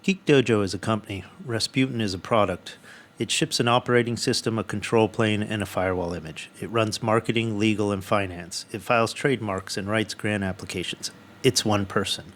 GeekDojo is a company. Rasputin is a product. It ships an operating system, a control plane, and a firewall image. It runs marketing, legal, and finance. It files trademarks and writes grant applications. It's one person.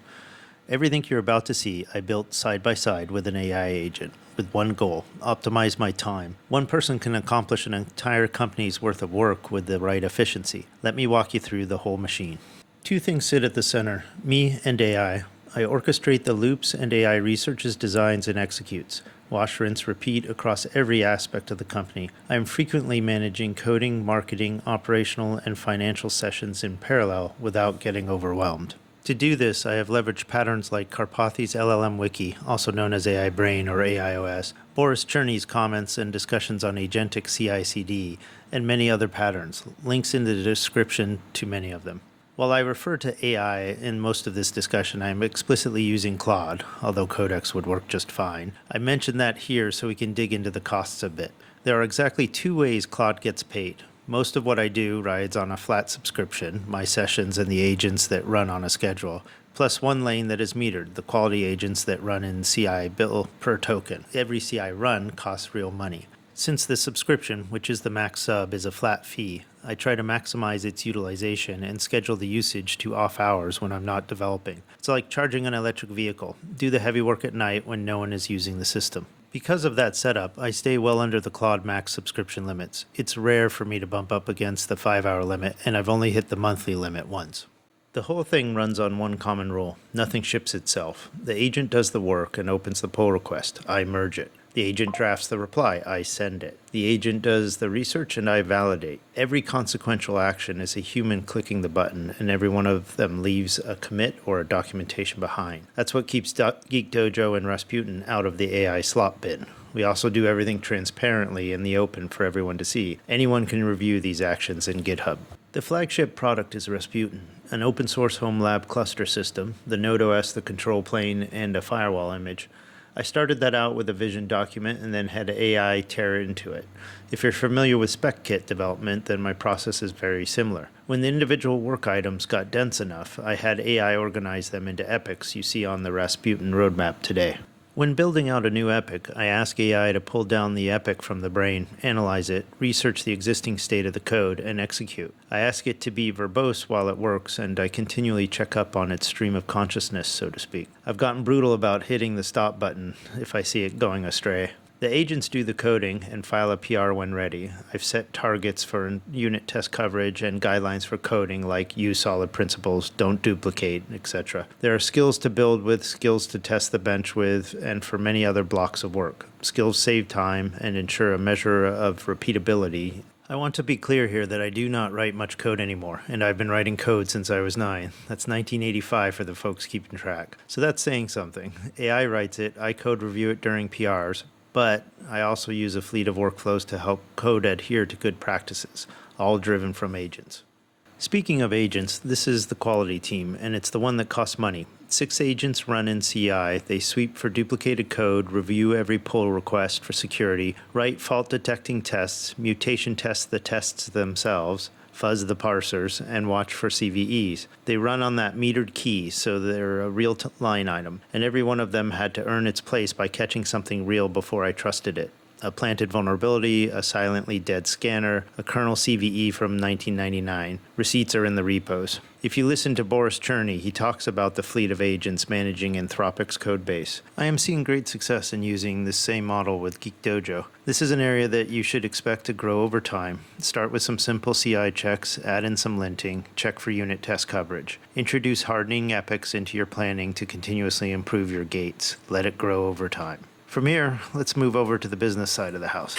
Everything you're about to see, I built side by side with an AI agent, with one goal: optimize my time. One person can accomplish an entire company's worth of work with the right efficiency. Let me walk you through the whole machine. Two things sit at the center: me and AI. I orchestrate the loops, and AI researches, designs, and executes. Wash, rinse, repeat across every aspect of the company. I am frequently managing coding, marketing, operational, and financial sessions in parallel without getting overwhelmed. To do this, I have leveraged patterns like Karpathy's LLM-wiki, also known as AI Brain or AIOS, Boris Cherny's comments and discussions on agentic CI/CD, and many other patterns. Links in the description to many of them. While I refer to AI in most of this discussion, I am explicitly using Claude, although Codex would work just fine. I mention that here so we can dig into the costs a bit. There are exactly two ways Claude gets paid. Most of what I do rides on a flat subscription, my sessions and the agents that run on a schedule, plus one lane that is metered, the quality agents that run in CI bill per token. Every CI run costs real money. Since the subscription, which is the max sub, is a flat fee, I try to maximize its utilization and schedule the usage to off hours when I'm not developing. It's like charging an electric vehicle. Do the heavy work at night when no one is using the system. Because of that setup, I stay well under the Claude Max subscription limits. It's rare for me to bump up against the 5-hour limit, and I've only hit the monthly limit once. The whole thing runs on one common rule: nothing ships itself. The agent does the work and opens the pull request. I merge it. The agent drafts the reply. I send it. The agent does the research and I validate. Every consequential action is a human clicking the button, and every one of them leaves a commit or a documentation behind. That's what keeps GeekDojo and Rasputin out of the AI slot bin. We also do everything transparently in the open for everyone to see. Anyone can review these actions in GitHub. The flagship product is Rasputin, an open source home lab cluster system, the NodeOS, the control plane, and a firewall image. I started that out with a vision document and then had AI tear into it. If you're familiar with spec-kit development, then my process is very similar. When the individual work items got dense enough, I had AI organize them into epics you see on the Rasputin roadmap today. When building out a new epic, I ask AI to pull down the epic from the brain, analyze it, research the existing state of the code, and execute. I ask it to be verbose while it works, and I continually check up on its stream of consciousness, so to speak. I've gotten brutal about hitting the stop button if I see it going astray. The agents do the coding and file a PR when ready. I've set targets for unit test coverage and guidelines for coding, like use solid principles, don't duplicate, etc. There are skills to build with, skills to test the bench with, and for many other blocks of work. Skills save time and ensure a measure of repeatability. I want to be clear here that I do not write much code anymore, and I've been writing code since I was 9. That's 1985 for the folks keeping track. So that's saying something. AI writes it, I code review it during PRs, but I also use a fleet of workflows to help code adhere to good practices, all driven from agents. Speaking of agents, this is the quality team, and it's the one that costs money. 6 agents run in CI. They sweep for duplicated code, review every pull request for security, write fault-detecting tests, mutation test the tests themselves, fuzz the parsers, and watch for CVEs. They run on that metered key, so they're a real line item, and every one of them had to earn its place by catching something real before I trusted it. A planted vulnerability, a silently dead scanner, a kernel CVE from 1999. Receipts are in the repos. If you listen to Boris Cherny, he talks about the fleet of agents managing Anthropic's codebase. I am seeing great success in using this same model with GeekDojo. This is an area that you should expect to grow over time. Start with some simple CI checks, add in some linting, check for unit test coverage. Introduce hardening epics into your planning to continuously improve your gates. Let it grow over time. From here, let's move over to the business side of the house.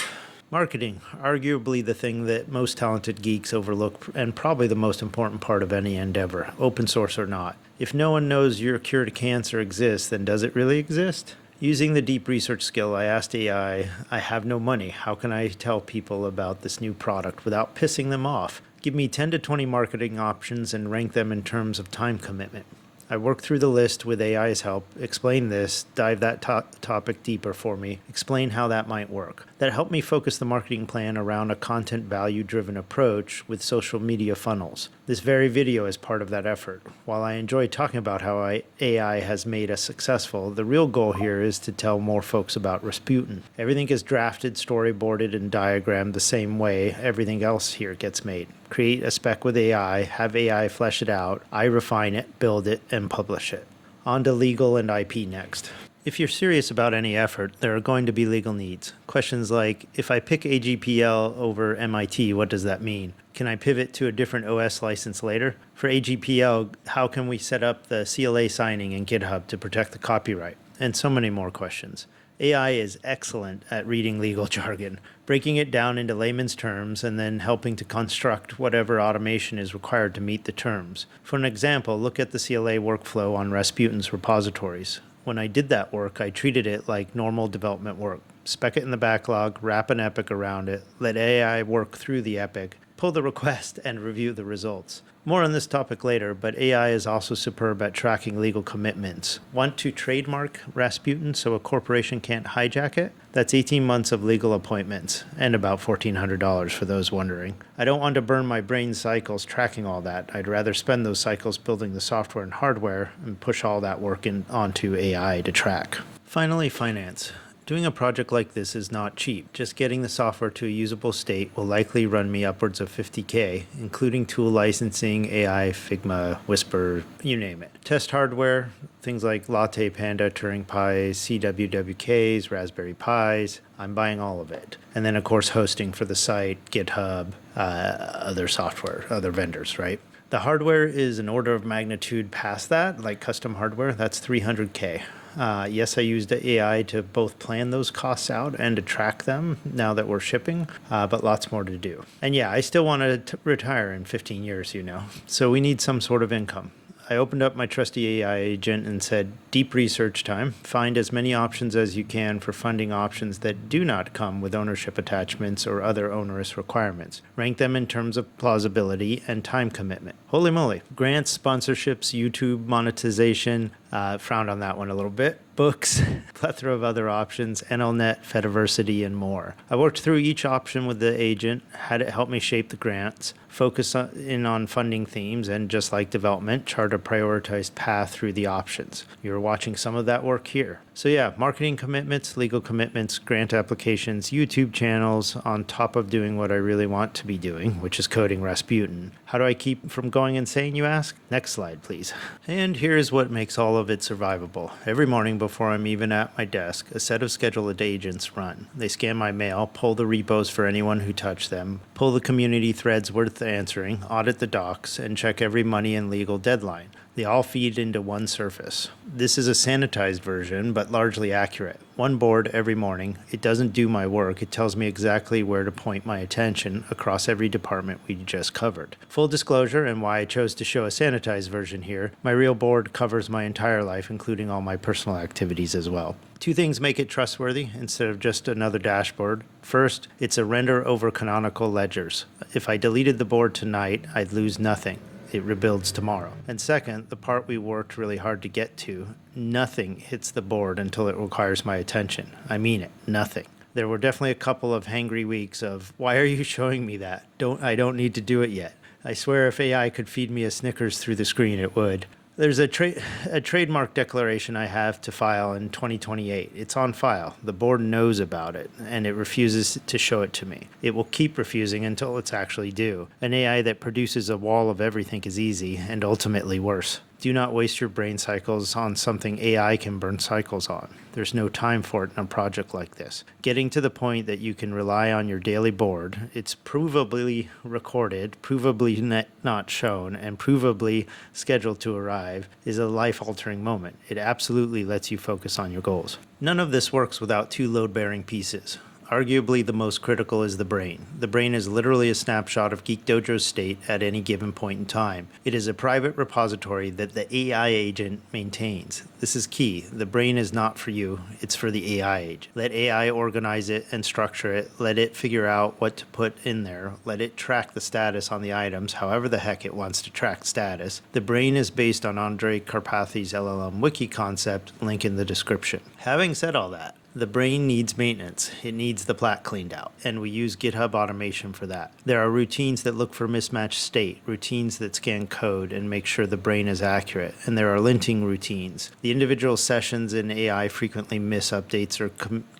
Marketing, arguably the thing that most talented geeks overlook and probably the most important part of any endeavor, open source or not. If no one knows your cure to cancer exists, then does it really exist? Using the deep research skill, I asked AI, I have no money. How can I tell people about this new product without pissing them off? Give me 10 to 20 marketing options and rank them in terms of time commitment. I worked through the list with AI's help, explain this, dive that topic deeper for me, explain how that might work. That helped me focus the marketing plan around a content value-driven approach with social media funnels. This very video is part of that effort. While I enjoy talking about how AI has made us successful, the real goal here is to tell more folks about Rasputin. Everything is drafted, storyboarded, and diagrammed the same way everything else here gets made. Create a spec with AI, have AI flesh it out, I refine it, build it, and publish it. On to legal and IP next. If you're serious about any effort, there are going to be legal needs. Questions like, if I pick AGPL over MIT, what does that mean? Can I pivot to a different OS license later? For AGPL, how can we set up the CLA signing in GitHub to protect the copyright? And so many more questions. AI is excellent at reading legal jargon, breaking it down into layman's terms, and then helping to construct whatever automation is required to meet the terms. For an example, look at the CLA workflow on Rasputin's repositories. When I did that work, I treated it like normal development work. Spec it in the backlog, wrap an epic around it, let AI work through the epic, pull the request, and review the results. More on this topic later, but AI is also superb at tracking legal commitments. Want to trademark Rasputin so a corporation can't hijack it? That's 18 months of legal appointments, and about $1,400 for those wondering. I don't want to burn my brain cycles tracking all that. I'd rather spend those cycles building the software and hardware and push all that work onto AI to track. Finally, finance. Doing a project like this is not cheap. Just getting the software to a usable state will likely run me upwards of $50K, including tool licensing, AI, Figma, Whisper, you name it. Test hardware, things like Latte Panda, Turing Pis, CWWKs, Raspberry Pis. I'm buying all of it. And then, of course, hosting for the site, GitHub, other software, other vendors, right? The hardware is an order of magnitude past that, like custom hardware. That's $300K. Yes, I used AI to both plan those costs out and to track them now that we're shipping, but lots more to do. And yeah, I still want to retire in 15 years, so we need some sort of income. I opened up my trusty AI agent and said, deep research time. Find as many options as you can for funding options that do not come with ownership attachments or other onerous requirements. Rank them in terms of plausibility and time commitment. Holy moly. Grants, sponsorships, YouTube monetization, frowned on that one a little bit. Books, plethora of other options, NLNet, Fediversity, and more. I worked through each option with the agent, had it help me shape the grants, focus in on funding themes, and just like development, chart a prioritized path through the options. You're watching some of that work here. So yeah, marketing commitments, legal commitments, grant applications, YouTube channels, on top of doing what I really want to be doing, which is coding Rasputin. How do I keep from going insane, you ask? Next slide, please. And here's what makes all of it survivable. Every morning before I'm even at my desk, a set of scheduled agents run. They scan my mail, pull the repos for anyone who touched them, pull the community threads worth answering, audit the docs, and check every money and legal deadline. They all feed into one surface. This is a sanitized version, but largely accurate. One board every morning. It doesn't do my work. It tells me exactly where to point my attention across every department we just covered. Full disclosure, and why I chose to show a sanitized version here, my real board covers my entire life, including all my personal activities as well. Two things make it trustworthy instead of just another dashboard. First, it's a render over canonical ledgers. If I deleted the board tonight, I'd lose nothing. It rebuilds tomorrow. And second, the part we worked really hard to get to, nothing hits the board until it requires my attention. I mean it, nothing. There were definitely a couple of hangry weeks of, why are you showing me that? I don't need to do it yet. I swear if AI could feed me a Snickers through the screen, it would. There's a trademark declaration I have to file in 2028. It's on file. The board knows about it, and it refuses to show it to me. It will keep refusing until it's actually due. An AI that produces a wall of everything is easy, and ultimately worse. Do not waste your brain cycles on something AI can burn cycles on. There's no time for it in a project like this. Getting to the point that you can rely on your daily board, it's provably recorded, provably not shown, and provably scheduled to arrive, is a life-altering moment. It absolutely lets you focus on your goals. None of this works without two load-bearing pieces. Arguably the most critical is the brain. The brain is literally a snapshot of GeekDojo's state at any given point in time. It is a private repository that the AI agent maintains. This is key. The brain is not for you, it's for the AI agent. Let AI organize it and structure it. Let it figure out what to put in there. Let it track the status on the items, however the heck it wants to track status. The brain is based on Andrej Karpathy's LLM-wiki concept, link in the description. Having said all that, the brain needs maintenance. It needs the plat cleaned out, and we use GitHub automation for that. There are routines that look for mismatched state, routines that scan code and make sure the brain is accurate, and there are linting routines. The individual sessions in AI frequently miss updates or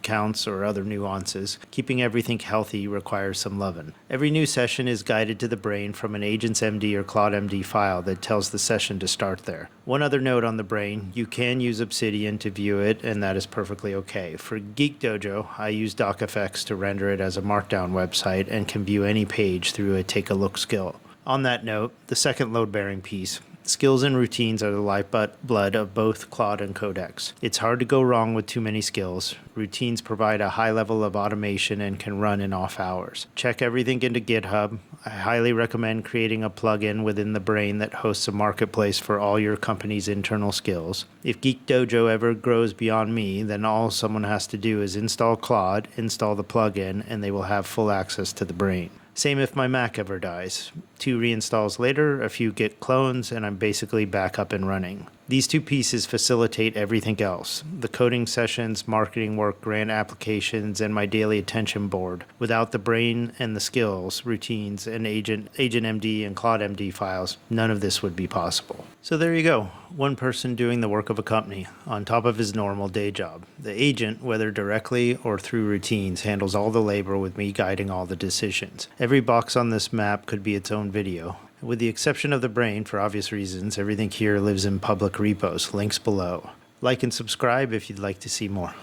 counts or other nuances. Keeping everything healthy requires some lovin'. Every new session is guided to the brain from an agent's MD or Claude MD file that tells the session to start there. One other note on the brain, you can use Obsidian to view it, and that is perfectly okay. For GeekDojo, I use DocFX to render it as a markdown website and can view any page through a take-a-look skill. On that note, the second load-bearing piece. Skills and routines are the lifeblood of both Claude and Codex. It's hard to go wrong with too many skills. Routines provide a high level of automation and can run in off hours. Check everything into GitHub. I highly recommend creating a plugin within the brain that hosts a marketplace for all your company's internal skills. If GeekDojo ever grows beyond me, then all someone has to do is install Claude, install the plugin, and they will have full access to the brain. Same if my Mac ever dies. 2 reinstalls later, a few Git clones, and I'm basically back up and running. These two pieces facilitate everything else. The coding sessions, marketing work, grant applications, and my daily attention board. Without the brain and the skills, routines, and Agent MD and Claude MD files, none of this would be possible. So there you go. One person doing the work of a company on top of his normal day job. The agent, whether directly or through routines, handles all the labor with me guiding all the decisions. Every box on this map could be its own video. With the exception of the brain, for obvious reasons, everything here lives in public repos, links below. Like and subscribe if you'd like to see more.